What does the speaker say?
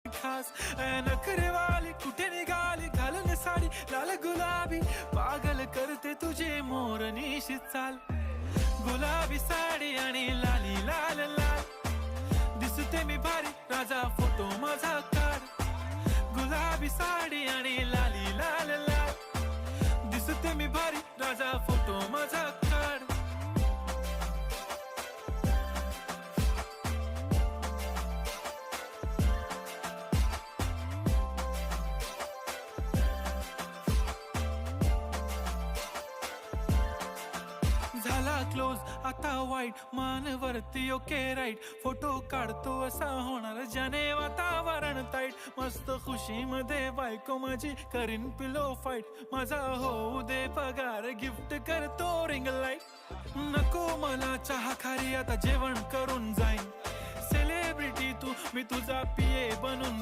खास नखरेवाली कुठे निघाली घालून साडी लाल गुलाबी पागल करते तुझे मोरनीशी चाल गुलाबी साडी आणि लाली लाल लाल दिसते मी भारी राजा फोटो माझा काढ गुलाबी साडी आणि लाली लाल लाल दिसते मी भारी राजा फोटो माझा काढ झाला क्लोज आता वाईट मानवरती ओके राईट फोटो काढतो असा होणार ज्याने वातावरण ताईट मस्त खुशी मध्ये बायको माझी करीन पिलो फाईट माझा होऊ दे पगार गिफ्ट करतो रिंग लाईट नको मला चहा खारी आता जेवण करून जाईन सेलिब्रिटी तू मी तुझा पिये बनून